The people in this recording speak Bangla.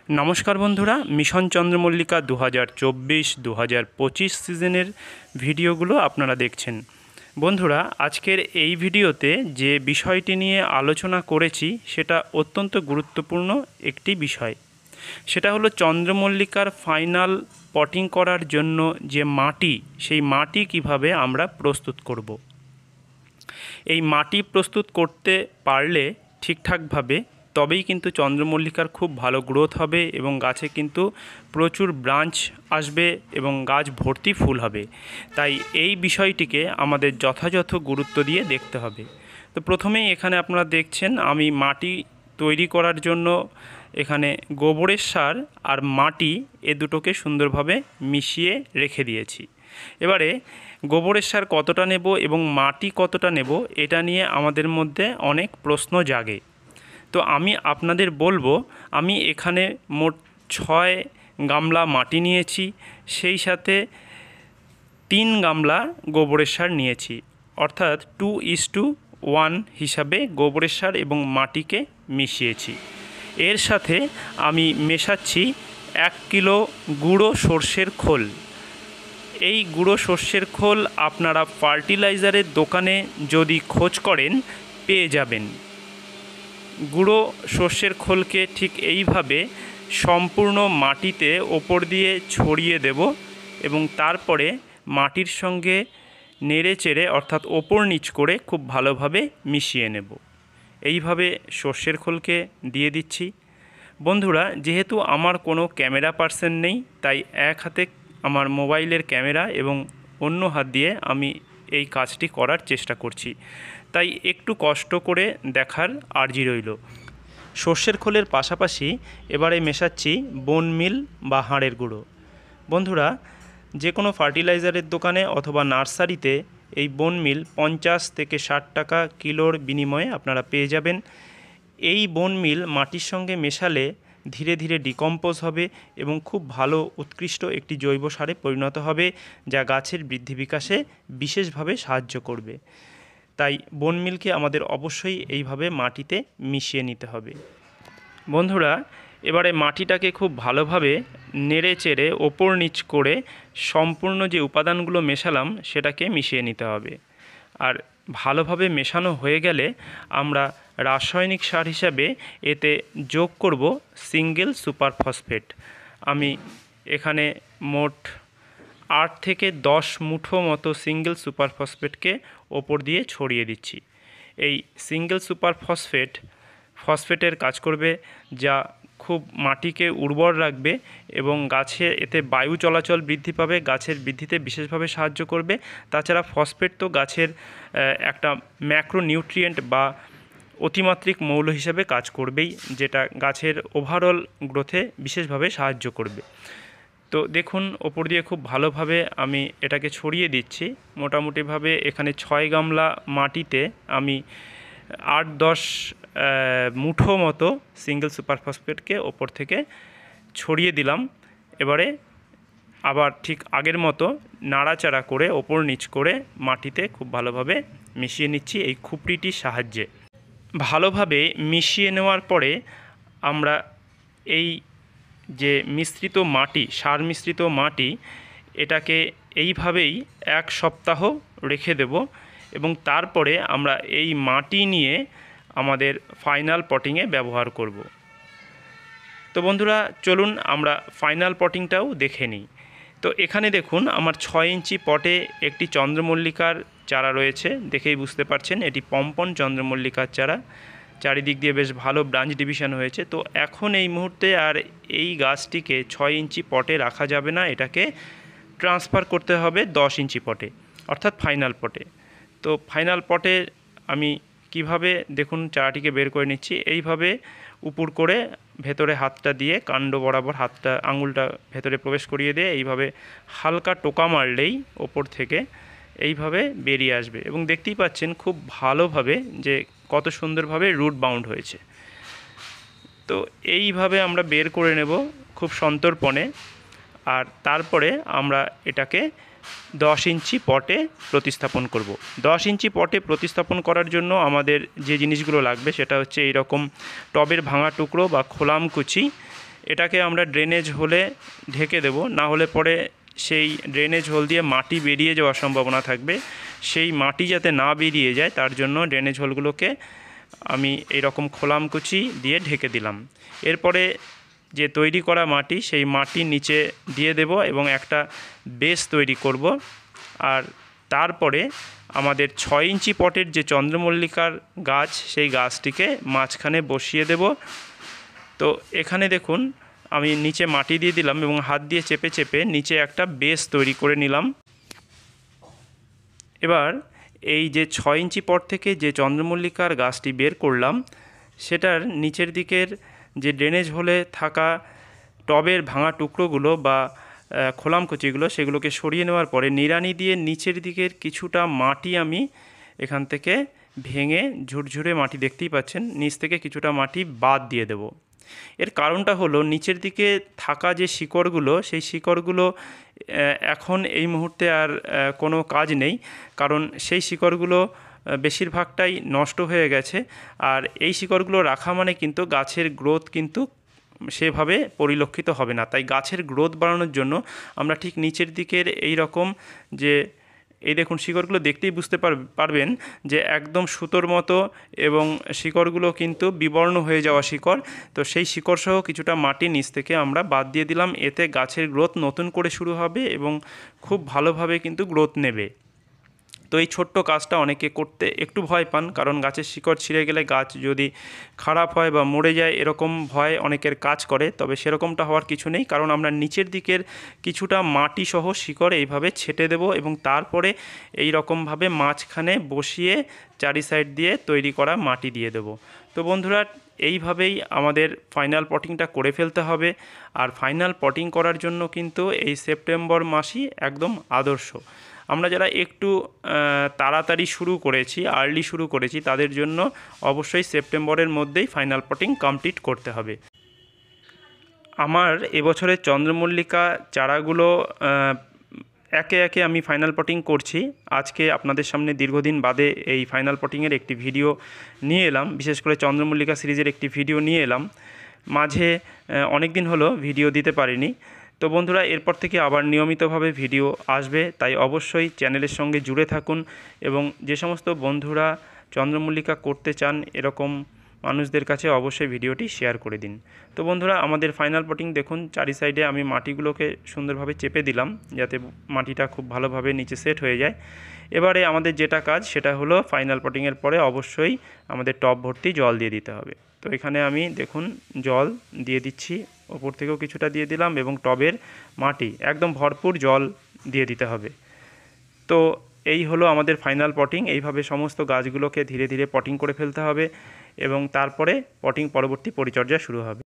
নমস্কার বন্ধুরা, মিশন চন্দ্রমল্লিকা 2024-2025 সিজনের ভিডিওগুলো আপনারা দেখছেন। বন্ধুরা, আজকের এই ভিডিওতে যে বিষয়টি নিয়ে আলোচনা করেছি সেটা অত্যন্ত গুরুত্বপূর্ণ একটি বিষয়। সেটা হলো চন্দ্রমল্লিকার ফাইনাল পটিং করার জন্য যে মাটি, সেই মাটি কিভাবে আমরা প্রস্তুত করব। এই মাটি প্রস্তুত করতে পারলে ঠিকঠাকভাবে তবেই কিন্তু চন্দ্রমল্লিকার খুব ভালো গ্রোথ হবে এবং গাছে কিন্তু প্রচুর ব্রাঞ্চ আসবে এবং গাছ ভর্তি ফুল হবে। তাই এই বিষয়টিকে আমাদের যথাযথ গুরুত্ব দিয়ে দেখতে হবে। তো প্রথমেই এখানে আপনারা দেখছেন আমি মাটি তৈরি করার জন্য এখানে গোবরের সার আর মাটি এ দুটোকে সুন্দরভাবে মিশিয়ে রেখে দিয়েছি। এবারে গোবরের সার কতটা নেব এবং মাটি কতটা নেব এটা নিয়ে আমাদের মধ্যে অনেক প্রশ্ন জাগে। তো আমি আপনাদের বলবো, আমি এখানে মোট 6 গামলা মাটি নিয়েছি, সেই সাথে 3 গামলা গোবরের সার নিয়েছি, অর্থাৎ 2:1 হিসাবে গোবরের সার এবং মাটিকে মিশিয়েছি। এর সাথে আমি মেশাচ্ছি 1 কিলো গুঁড়ো সর্ষের খোল। এই গুঁড়ো সর্ষের খোল আপনারা ফার্টিলাইজারের দোকানে যদি খোঁজ করেন পেয়ে যাবেন। গুঁড়ো সর্ষের খোলকে ঠিক এইভাবে সম্পূর্ণ মাটিতে ওপর দিয়ে ছড়িয়ে দেব এবং তারপরে মাটির সঙ্গে নেড়ে চেড়ে অর্থাৎ ওপর নিচ করে খুব ভালোভাবে মিশিয়ে নেব। এইভাবে সর্ষের খোলকে দিয়ে দিচ্ছি। বন্ধুরা, যেহেতু আমার কোনো ক্যামেরা পার্সন নেই, তাই এক হাতে আমার মোবাইলের ক্যামেরা এবং অন্য হাত দিয়ে আমি এই কাজটি করার চেষ্টা করছি, তাই একটু কষ্ট করে দেখার আর্জি রইল। সর্ষের খোলের পাশাপাশি এবারে মেশাচ্ছি বোন মিল বা হাড়ের গুঁড়ো। বন্ধুরা, যে কোনো ফার্টিলাইজারের দোকানে অথবা নার্সারিতে এই বোন মিল 50 থেকে 60 টাকা কিলোর বিনিময়ে আপনারা পেয়ে যাবেন। এই বোন মিল মাটির সঙ্গে মেশালে ধীরে ধীরে ডিকম্পোজ হবে এবং খুব ভালো উৎকৃষ্ট একটি জৈব সারে পরিণত হবে, যা গাছের বৃদ্ধি বিকাশে বিশেষভাবে সাহায্য করবে। তাই বোন মিলকে আমাদের অবশ্যই এইভাবে মাটিতে মিশিয়ে নিতে হবে। বন্ধুরা, এবারে মাটিটাকে খুব ভালোভাবে নেড়ে চেড়ে ওপর নিচ করে সম্পূর্ণ যে উপাদানগুলো মেশালাম সেটাকে মিশিয়ে নিতে হবে। আর ভালোভাবে মেশানো হয়ে গেলে আমরা রাসায়নিক সার হিসাবে এতে যোগ করব সিঙ্গেল সুপার ফসফেট। আমি এখানে মোট 8 থেকে 10 মুঠো মতো সিঙ্গেল সুপার ফসফেটকে ওপর দিয়ে ছড়িয়ে দিচ্ছি। এই সিঙ্গেল সুপার ফসফেটের কাজ করবে যা খুব মাটিকে উর্বর রাখবে এবং গাছে এতে বায়ু চলাচল বৃদ্ধি পাবে, গাছের বৃদ্ধিতে বিশেষভাবে সাহায্য করবে। তাছাড়া ফসফেট তো গাছের একটা ম্যাক্রোনিউট্রিয়েন্ট বা অতিমাত্রিক মৌল হিসেবে কাজ করবেই, যেটা গাছের ওভারঅল গ্রোথে বিশেষভাবে সাহায্য করবে। তো দেখুন, ওপর দিয়ে খুব ভালোভাবে আমি এটাকে ছড়িয়ে দিচ্ছি। মোটামুটিভাবে এখানে 6 গামলা মাটিতে আমি 8-10 মুঠো মতো সিঙ্গেল সুপার ফসফেটকে ওপর থেকে ছড়িয়ে দিলাম। এবারে আবার ঠিক আগের মতো নাড়াচাড়া করে ওপর নিচ করে মাটিতে খুব ভালোভাবে মিশিয়ে নিচ্ছি এই খুপড়িটির সাহায্যে। ভালোভাবে মিশিয়ে নেওয়ার পরে আমরা এই যে মিশ্রিত মাটি, সার মিশ্রিত মাটি, এটাকে এইভাবেই 1 সপ্তাহ রেখে দেব এবং তারপরে আমরা এই মাটি নিয়ে আমাদের ফাইনাল পটিংয়ে ব্যবহার করব। তো বন্ধুরা, চলুন আমরা ফাইনাল পটিংটাও দেখে নিই। তো এখানে দেখুন, আমার 6 ইঞ্চি পটে একটি চন্দ্রমল্লিকার চারা রয়েছে। দেখেই বুঝতে পারছেন এটি পম্পন চন্দ্রমল্লিকার চারা। চারিদিক দিয়ে বেশ ভালো ব্রাঞ্চ ডিভিশন হয়েছে। তো এখন এই মুহূর্তে আর এই গাছটিকে 6 ইঞ্চি পটে রাখা যাবে না, এটাকে ট্রান্সফার করতে হবে 10 ইঞ্চি পটে, অর্থাৎ ফাইনাল পটে। তো ফাইনাল পটে আমি কিভাবে দেখুন চারাটিকে বের করে নিচ্ছি। এইভাবে উপর করে ভেতরে হাতটা দিয়ে কাণ্ড বরাবর হাতটা আঙুলটা ভেতরে প্রবেশ করিয়ে দিয়ে এইভাবে হালকা টোকা মারলেই ওপর থেকে এইভাবে বেরিয়ে আসবে এবং দেখতেই পাচ্ছেন খুব ভালোভাবে যে কত সুন্দরভাবে রুট বাউন্ড হয়েছে। তো এইভাবে আমরা বের করে নেব খুব সন্তর্পণে। আর তারপরে আমরা এটাকে 10 ইঞ্চি পটে প্রতিস্থাপন করব। 10 ইঞ্চি পটে প্রতিস্থাপন করার জন্য আমাদের যে জিনিসগুলো লাগবে সেটা হচ্ছে এইরকম টবের ভাঙা টুকরো বা খোলামকুচি এটাকে আমরা ড্রেনেজ হোলে ঢেকে দেব, না হলে পরে সেই ড্রেনেজ হোল দিয়ে মাটি বেরিয়ে যাওয়ার সম্ভাবনা থাকবে। সেই মাটি যাতে না বেরিয়ে যায় তার জন্য ড্রেনেজ হোলগুলোকে আমি এইরকম খোলামকুচি দিয়ে ঢেকে দিলাম। এরপরে যে তৈরি করা মাটি, সেই মাটি নিচে দিয়ে দেব এবং একটা বেস তৈরি করব। আর তারপরে আমাদের 6 ইঞ্চি পটের যে চন্দ্রমল্লিকার গাছ, সেই গাছটিকে মাঝখানে বসিয়ে দেব। তো এখানে দেখুন আমি নিচে মাটি দিয়ে দিলাম এবং হাত দিয়ে চেপে চেপে নিচে একটা বেস তৈরি করে নিলাম। এবার এই যে 6 ইঞ্চি পট থেকে যে চন্দ্রমল্লিকার গাছটি বের করলাম, সেটার নিচের দিকের যে ড্রেনেজ হোলে থাকা টবের ভাঙা টুকরোগুলো বা খোলামকুচিগুলো, সেগুলোকে সরিয়ে নেওয়ার পরে নিড়ানি দিয়ে নিচের দিকের কিছুটা মাটি আমি এখান থেকে ভেঙে, ঝুরঝুরে মাটি দেখতেই পাচ্ছেন, নিচ থেকে কিছুটা মাটি বাদ দিয়ে দেব। এর কারণটা হলো নিচের দিকে থাকা যে শিকড়গুলো, সেই শিকড়গুলো এখন এই মুহূর্তে আর কোনো কাজ নেই, কারণ সেই শিকড়গুলো বেশিরভাগটাই নষ্ট হয়ে গেছে। আর এই শিকড়গুলো রাখা মানে কিন্তু গাছের গ্রোথ কিন্তু সেভাবে পরিলক্ষিত হবে না। তাই গাছের গ্রোথ বাড়ানোর জন্য আমরা ঠিক নিচের দিকের এই রকম যে এই দেখুন শিকড়গুলো দেখতেই বুঝতে পারবেন যে একদম সুতোর মতো, এবং শিকড়গুলো কিন্তু বিবর্ণ হয়ে যাওয়া শিকড়। তো সেই শিকড় সহ কিছুটা মাটি নিচ থেকে আমরা বাদ দিয়ে দিলাম। এতে গাছের গ্রোথ নতুন করে শুরু হবে এবং খুব ভালোভাবে কিন্তু গ্রোথ নেবে। তো এই ছোট্ট কাজটা অনেকে করতে একটু ভয় পান, কারণ গাছের শিকড় ছিঁড়ে গেলে গাছ যদি খারাপ হয় বা মরে যায়, এরকম ভয় অনেকের কাজ করে। তবে সেরকমটা হওয়ার কিছু নেই, কারণ আমরা নিচের দিকের কিছুটা মাটি সহ শিকড় এইভাবে ছেটে দেব এবং তারপরে এই রকমভাবে মাঝখানে বসিয়ে চারি সাইড দিয়ে তৈরি করা মাটি দিয়ে দেব। তো বন্ধুরা, এইভাবেই আমাদের ফাইনাল পটিংটা করে ফেলতে হবে। আর ফাইনাল পটিং করার জন্য কিন্তু এই সেপ্টেম্বর মাসই একদম আদর্শ। আমরা যারা একটু তাড়াতাড়ি শুরু করেছি, আর্লি শুরু করেছি, তাদের জন্য অবশ্যই সেপ্টেম্বরের মধ্যেই ফাইনাল পটিং কমপ্লিট করতে হবে। আমার এবছরের চন্দ্রমল্লিকা চারাগুলো একে একে আমি ফাইনাল পটিং করছি। আজকে আপনাদের সামনে দীর্ঘদিন বাদে এই ফাইনাল পটিংয়ের একটি ভিডিও নিয়ে এলাম, বিশেষ করে চন্দ্রমল্লিকা সিরিজের একটি ভিডিও নিয়ে এলাম। মাঝে অনেক দিন হলো ভিডিও দিতে পারিনি। তো বন্ধুরা, এরপর থেকে আবার নিয়মিতভাবে ভিডিও আসবে, তাই অবশ্যই চ্যানেলের সঙ্গে জুড়ে থাকুন এবং যে সমস্ত বন্ধুরা চন্দ্রমল্লিকা করতে চান এরকম মানুষদের কাছে অবশ্যই ভিডিওটি শেয়ার করে দিন। তো বন্ধুরা, আমাদের ফাইনাল পটিং দেখুন, চারি সাইডে আমি মাটিগুলোকে সুন্দরভাবে চেপে দিলাম যাতে মাটিটা খুব ভালোভাবে নিচে সেট হয়ে যায়। এবারে আমাদের যেটা কাজ সেটা হলো ফাইনাল পটিংয়ের পরে অবশ্যই আমাদের টব ভর্তি জল দিয়ে দিতে হবে। তো এখানে আমি দেখুন জল দিয়ে দিচ্ছি, ওপর থেকেও কিছুটা দিয়ে দিলাম এবং টবের মাটি একদম ভরপুর জল দিয়ে দিতে হবে। তো এই হলো আমাদের ফাইনাল পটিং। এইভাবে সমস্ত গাছগুলোকে ধীরে ধীরে পটিং করে ফেলতে হবে এবং তারপরে পটিং পরবর্তী পরিচর্যা শুরু হবে।